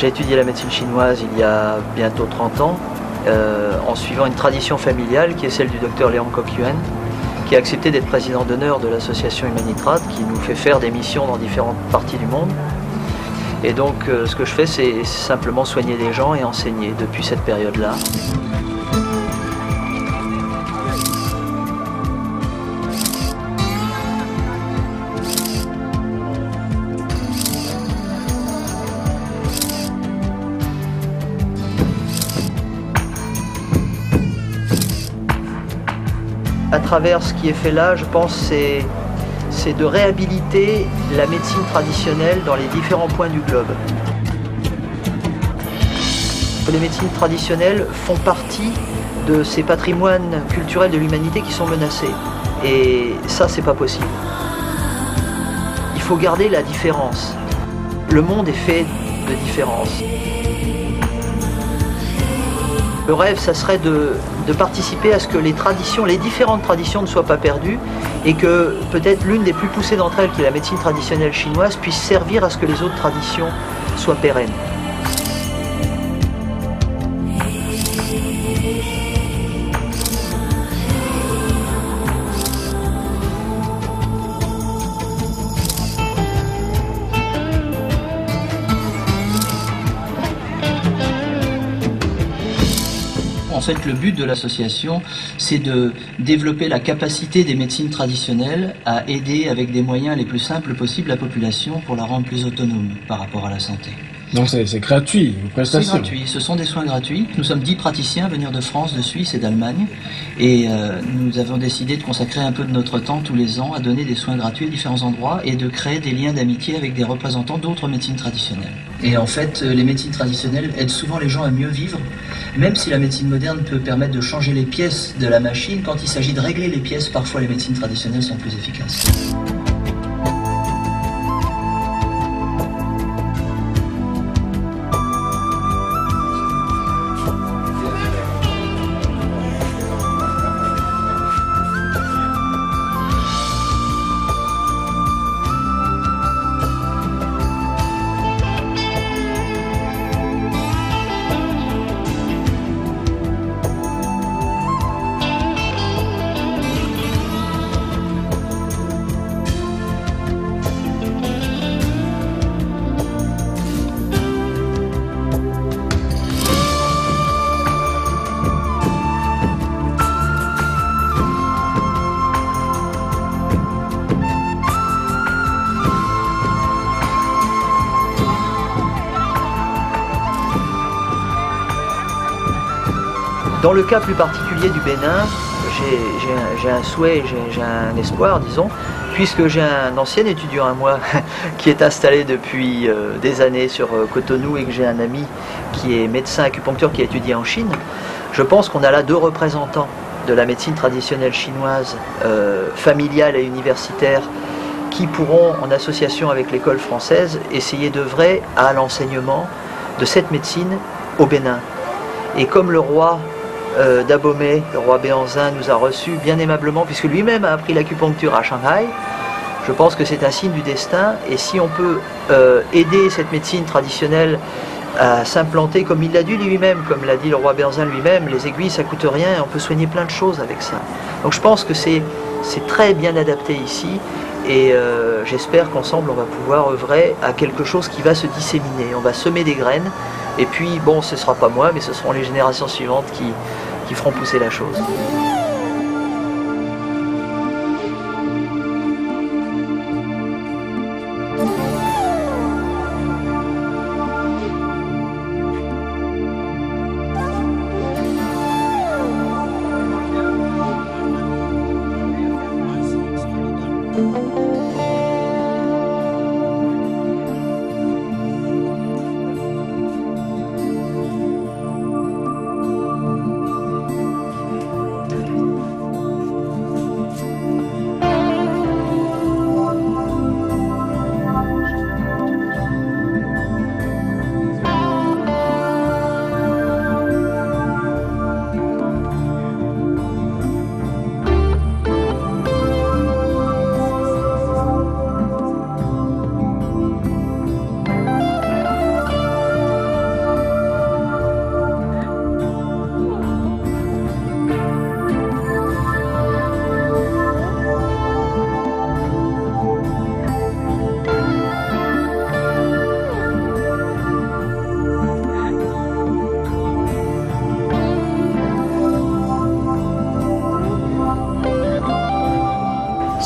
J'ai étudié la médecine chinoise il y a bientôt 30 ans, en suivant une tradition familiale qui est celle du docteur Léon Kokyuan, qui a accepté d'être président d'honneur de l'association Humanitrade, qui nous fait faire des missions dans différentes parties du monde. Et donc ce que je fais, c'est simplement soigner des gens et enseigner depuis cette période-là. À travers ce qui est fait là, je pense c'est de réhabiliter la médecine traditionnelle dans les différents points du globe. Les médecines traditionnelles font partie de ces patrimoines culturels de l'humanité qui sont menacés. Et ça, c'est pas possible. Il faut garder la différence. Le monde est fait de différences. Le rêve, ça serait de participer à ce que les différentes traditions ne soient pas perdues et que peut-être l'une des plus poussées d'entre elles, qui est la médecine traditionnelle chinoise, puisse servir à ce que les autres traditions soient pérennes. En fait, le but de l'association, c'est de développer la capacité des médecines traditionnelles à aider avec des moyens les plus simples possibles la population pour la rendre plus autonome par rapport à la santé. Donc c'est gratuit, vos prestations? C'est gratuit, ce sont des soins gratuits. Nous sommes 10 praticiens à venir de France, de Suisse et d'Allemagne. Et nous avons décidé de consacrer un peu de notre temps tous les ans à donner des soins gratuits à différents endroits et de créer des liens d'amitié avec des représentants d'autres médecines traditionnelles. Et en fait, les médecines traditionnelles aident souvent les gens à mieux vivre, même si la médecine moderne peut permettre de changer les pièces de la machine. Quand il s'agit de régler les pièces, parfois les médecines traditionnelles sont plus efficaces. Dans le cas plus particulier du Bénin, j'ai un souhait, j'ai un espoir, disons, puisque j'ai un ancien étudiant à moi qui est installé depuis des années sur Cotonou et que j'ai un ami qui est médecin acupuncteur qui a étudié en Chine. Je pense qu'on a là 2 représentants de la médecine traditionnelle chinoise, familiale et universitaire, qui pourront, en association avec l'école française, essayer d'œuvrer à l'enseignement de cette médecine au Bénin. Et comme le roi d'Abomey, le roi Béanzin, nous a reçus bien aimablement, puisque lui-même a appris l'acupuncture à Shanghai, je pense que c'est un signe du destin. Et si on peut aider cette médecine traditionnelle à s'implanter comme il l'a dit lui-même, comme l'a dit le roi Béanzin lui-même, les aiguilles ça coûte rien et on peut soigner plein de choses avec ça. Donc je pense que c'est très bien adapté ici. Et j'espère qu'ensemble on va pouvoir œuvrer à quelque chose qui va se disséminer. On va semer des graines et puis bon, ce ne sera pas moi mais ce seront les générations suivantes qui feront pousser la chose.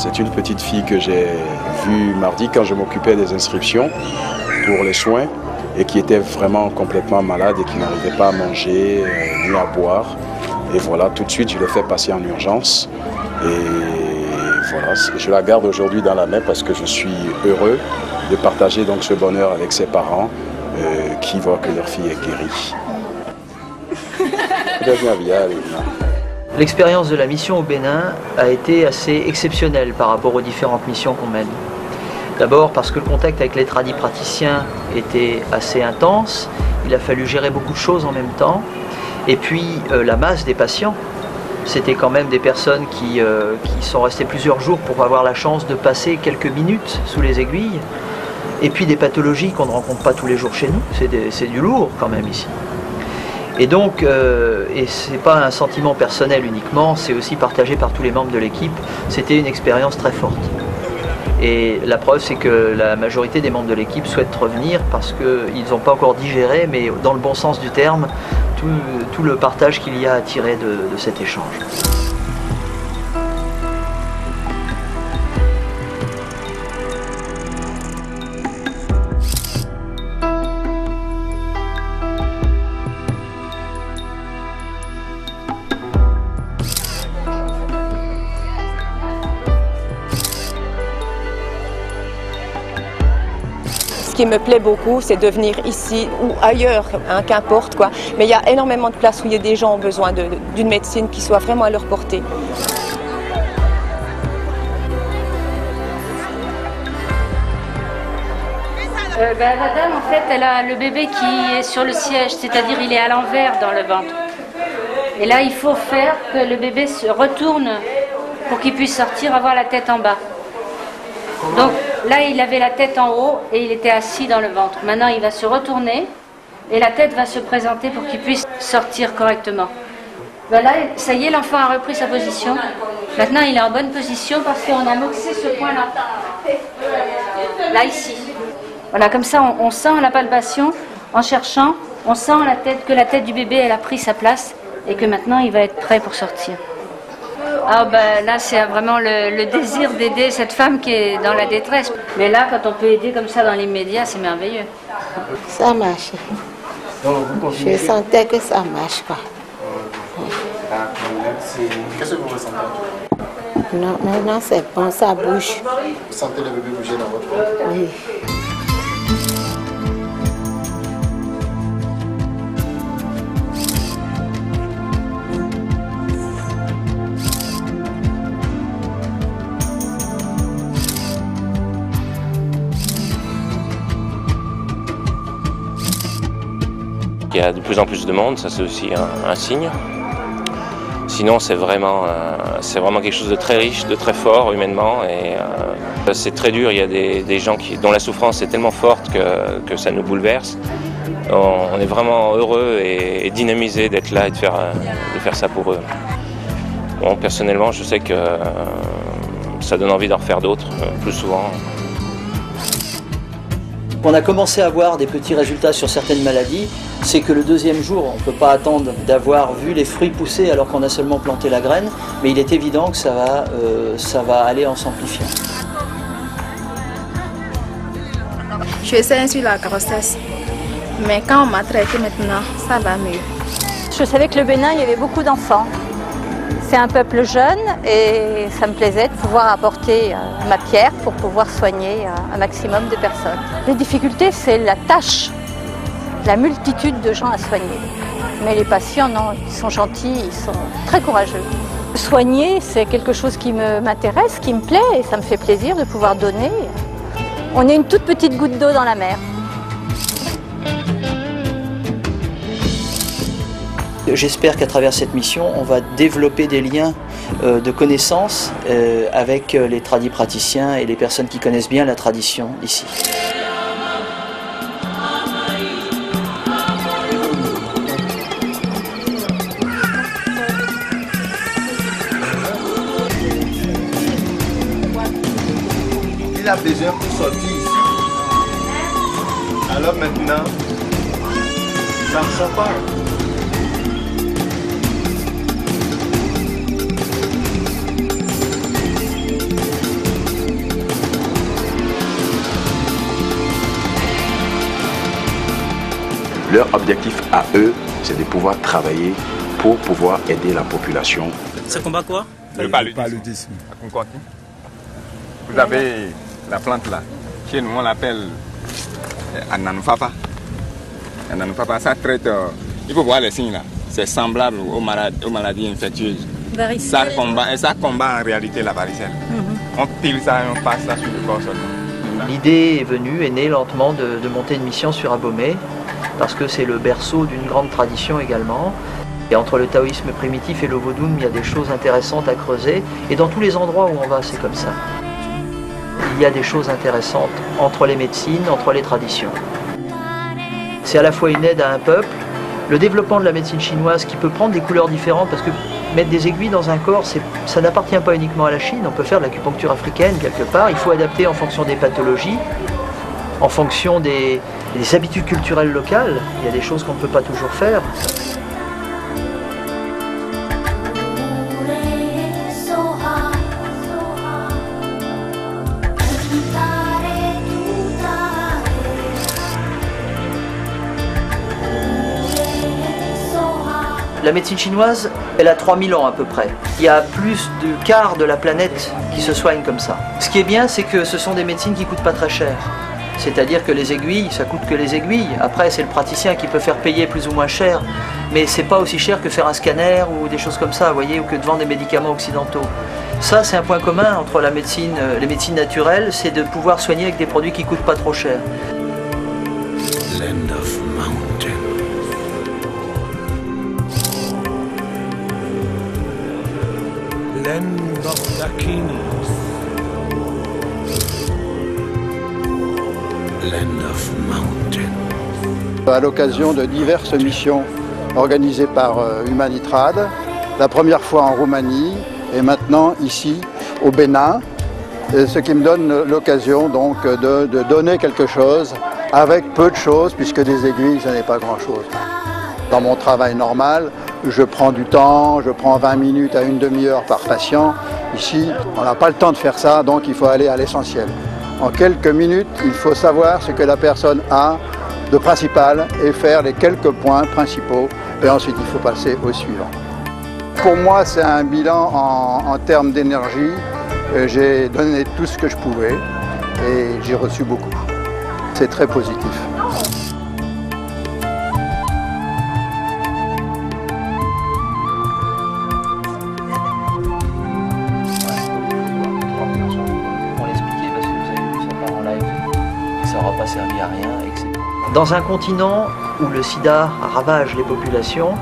C'est une petite fille que j'ai vue mardi quand je m'occupais des inscriptions pour les soins et qui était vraiment complètement malade et qui n'arrivait pas à manger ni à boire. Et voilà, tout de suite, je l'ai fait passer en urgence. Et voilà, je la garde aujourd'hui dans la main parce que je suis heureux de partager donc ce bonheur avec ses parents qui voient que leur fille est guérie. L'expérience de la mission au Bénin a été assez exceptionnelle par rapport aux différentes missions qu'on mène. D'abord parce que le contact avec les tradipraticiens était assez intense, il a fallu gérer beaucoup de choses en même temps, et puis la masse des patients, c'était quand même des personnes qui sont restées plusieurs jours pour avoir la chance de passer quelques minutes sous les aiguilles, et puis des pathologies qu'on ne rencontre pas tous les jours chez nous, c'est du lourd quand même ici. Et donc, et c'est pas un sentiment personnel uniquement, c'est aussi partagé par tous les membres de l'équipe, c'était une expérience très forte. Et la preuve, c'est que la majorité des membres de l'équipe souhaitent revenir parce qu'ils n'ont pas encore digéré, mais dans le bon sens du terme, tout le partage qu'il y a à tirer de cet échange. Ce qui me plaît beaucoup, c'est de venir ici ou ailleurs, hein, qu'importe quoi. Mais il y a énormément de places où il y a des gens ont besoin d'une médecine qui soit vraiment à leur portée. La dame, en fait, elle a le bébé qui est sur le siège, c'est-à-dire il est à l'envers dans le ventre. Et là, il faut faire que le bébé se retourne pour qu'il puisse sortir, avoir la tête en bas. Donc là, il avait la tête en haut et il était assis dans le ventre. Maintenant, il va se retourner et la tête va se présenter pour qu'il puisse sortir correctement. Ben là, ça y est, l'enfant a repris sa position. Maintenant, il est en bonne position parce qu'on a moxé ce point-là. Là, ici. Voilà, comme ça, on sent la palpation en cherchant. On sent que la tête du bébé, elle a pris sa place et que maintenant, il va être prêt pour sortir. Ah ben là, c'est vraiment le désir d'aider cette femme qui est dans la détresse. Mais là, quand on peut aider comme ça dans l'immédiat, c'est merveilleux. Ça marche. Je sentais que ça marche, quoi. Qu'est-ce que vous ressentez? Non, maintenant c'est bon, ça bouge. Vous sentez le bébé bouger dans votre corps? Oui. Il y a de plus en plus de monde, ça c'est aussi un signe. Sinon c'est vraiment quelque chose de très riche, de très fort humainement et c'est très dur. Il y a des gens dont la souffrance est tellement forte que ça nous bouleverse. On est vraiment heureux et dynamisé d'être là et de faire ça pour eux. Bon, personnellement, je sais que ça donne envie d'en refaire d'autres, plus souvent. On a commencé à voir des petits résultats sur certaines maladies, c'est que le deuxième jour, on ne peut pas attendre d'avoir vu les fruits pousser alors qu'on a seulement planté la graine, mais il est évident que ça va aller en s'amplifiant. Je suis saine sur la grossesse, mais quand on m'a traité maintenant, ça va mieux. Je savais que le Bénin, il y avait beaucoup d'enfants. C'est un peuple jeune et ça me plaisait de pouvoir apporter ma pierre pour pouvoir soigner un maximum de personnes. Les difficultés, c'est la tâche, la multitude de gens à soigner. Mais les patients, non, ils sont gentils, ils sont très courageux. Soigner, c'est quelque chose qui m'intéresse, qui me plaît et ça me fait plaisir de pouvoir donner. On est une toute petite goutte d'eau dans la mer. J'espère qu'à travers cette mission, on va développer des liens de connaissances avec les tradipraticiens et les personnes qui connaissent bien la tradition ici. Il a besoin pour sortir ici. Alors maintenant, ça ne sort pas. Leur objectif à eux, c'est de pouvoir travailler pour pouvoir aider la population. Ça combat quoi? Le paludisme. Vous avez la plante là. Chez nous, on l'appelle Ananufapa. Ananufapa, ça traite. Il faut voir les signes là. C'est semblable aux maladies infectieuses. Ça combat en réalité la varicelle. On pile ça et on passe ça sur le corps seulement. L'idée est née lentement de monter une mission sur Abomey, parce que c'est le berceau d'une grande tradition également. Et entre le taoïsme primitif et le vaudou, il y a des choses intéressantes à creuser. Et dans tous les endroits où on va, c'est comme ça. Il y a des choses intéressantes entre les médecines, entre les traditions. C'est à la fois une aide à un peuple, le développement de la médecine chinoise qui peut prendre des couleurs différentes, parce que mettre des aiguilles dans un corps, ça n'appartient pas uniquement à la Chine, on peut faire de l'acupuncture africaine quelque part, il faut adapter en fonction des pathologies, en fonction des habitudes culturelles locales, il y a des choses qu'on ne peut pas toujours faire. La médecine chinoise, elle a 3000 ans à peu près. Il y a plus de quart de la planète qui se soigne comme ça. Ce qui est bien, c'est que ce sont des médecines qui ne coûtent pas très cher. C'est-à-dire que les aiguilles, ça coûte que les aiguilles. Après, c'est le praticien qui peut faire payer plus ou moins cher. Mais c'est pas aussi cher que faire un scanner ou des choses comme ça, vous voyez, ou que de vendre des médicaments occidentaux. Ça, c'est un point commun entre la médecine, les médecines naturelles, c'est de pouvoir soigner avec des produits qui ne coûtent pas trop cher. Land of mountain. Land of dakinis. Land of mountain. À l'occasion de diverses missions organisées par Humanitrade, la première fois en Roumanie et maintenant ici au Bénin, ce qui me donne l'occasion donc de donner quelque chose avec peu de choses, puisque des aiguilles, ce n'est pas grand-chose. Dans mon travail normal, je prends du temps, je prends 20 minutes à une demi-heure par patient. Ici, on n'a pas le temps de faire ça, donc il faut aller à l'essentiel. En quelques minutes, il faut savoir ce que la personne a de principal et faire les quelques points principaux. Et ensuite, il faut passer au suivant. Pour moi, c'est un bilan en termes d'énergie. J'ai donné tout ce que je pouvais et j'ai reçu beaucoup. C'est très positif. Servi à rien, etc. Dans un continent où le sida ravage les populations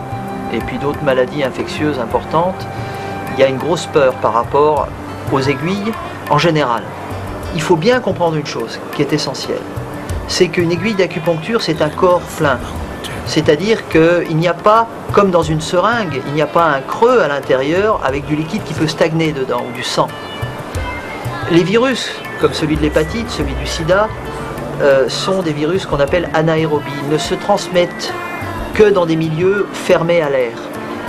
et puis d'autres maladies infectieuses importantes, il y a une grosse peur par rapport aux aiguilles en général. Il faut bien comprendre une chose qui est essentielle, c'est qu'une aiguille d'acupuncture, c'est un corps plein. C'est-à-dire qu'il n'y a pas, comme dans une seringue, il n'y a pas un creux à l'intérieur avec du liquide qui peut stagner dedans ou du sang. Les virus, comme celui de l'hépatite, celui du sida, sont des virus qu'on appelle anaérobies. Ils ne se transmettent que dans des milieux fermés à l'air,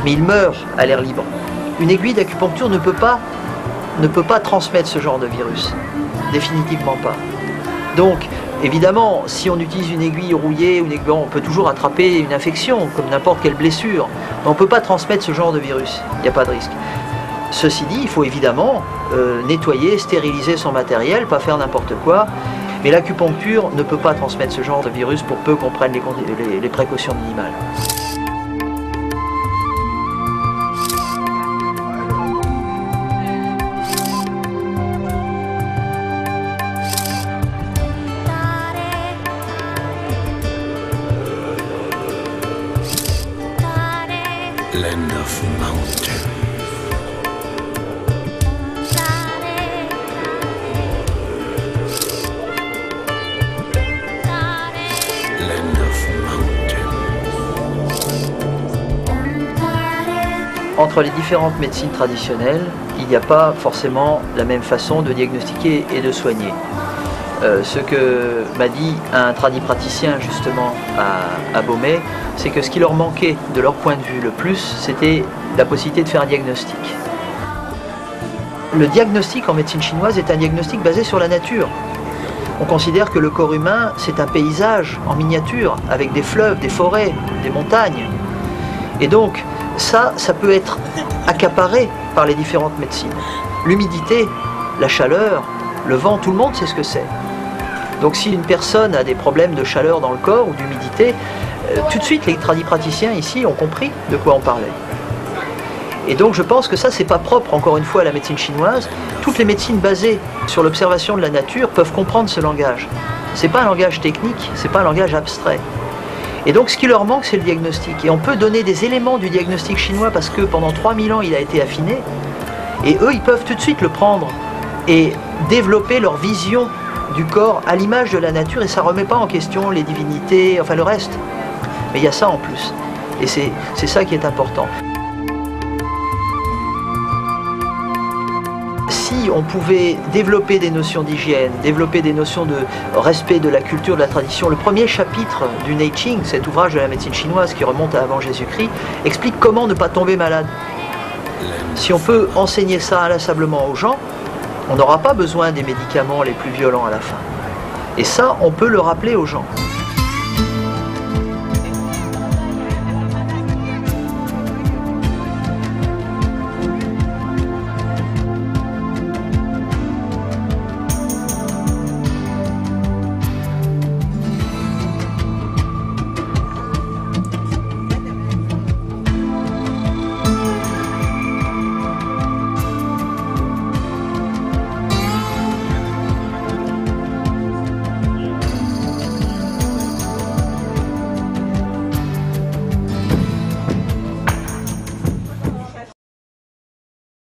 mais ils meurent à l'air libre. Une aiguille d'acupuncture ne peut pas transmettre ce genre de virus, définitivement pas. Donc, évidemment, si on utilise une aiguille rouillée, on peut toujours attraper une infection, comme n'importe quelle blessure, mais on ne peut pas transmettre ce genre de virus, il n'y a pas de risque. Ceci dit, il faut évidemment nettoyer, stériliser son matériel, pas faire n'importe quoi. Mais l'acupuncture ne peut pas transmettre ce genre de virus pour peu qu'on prenne les précautions minimales. Land of mountain. Entre les différentes médecines traditionnelles, il n'y a pas forcément la même façon de diagnostiquer et de soigner. Ce que m'a dit un tradipraticien justement à Abomey, c'est que ce qui leur manquait de leur point de vue le plus, c'était la possibilité de faire un diagnostic. Le diagnostic en médecine chinoise est un diagnostic basé sur la nature. On considère que le corps humain, c'est un paysage en miniature, avec des fleuves, des forêts, des montagnes. Et donc, ça peut être accaparé par les différentes médecines. L'humidité, la chaleur, le vent, tout le monde sait ce que c'est. Donc si une personne a des problèmes de chaleur dans le corps ou d'humidité, tout de suite les tradipraticiens ici ont compris de quoi on parlait. Et donc je pense que ça, c'est pas propre, encore une fois, à la médecine chinoise. Toutes les médecines basées sur l'observation de la nature peuvent comprendre ce langage. C'est pas un langage technique, c'est pas un langage abstrait. Et donc ce qui leur manque, c'est le diagnostic. Et on peut donner des éléments du diagnostic chinois parce que pendant 3000 ans, il a été affiné. Et eux, ils peuvent tout de suite le prendre et développer leur vision du corps à l'image de la nature. Et ça ne remet pas en question les divinités, enfin le reste. Mais il y a ça en plus. Et c'est ça qui est important. Si on pouvait développer des notions d'hygiène, développer des notions de respect de la culture, de la tradition, le premier chapitre du Neiqing, cet ouvrage de la médecine chinoise qui remonte à avant Jésus-Christ, explique comment ne pas tomber malade. Si on peut enseigner ça inlassablement aux gens, on n'aura pas besoin des médicaments les plus violents à la fin. Et ça, on peut le rappeler aux gens.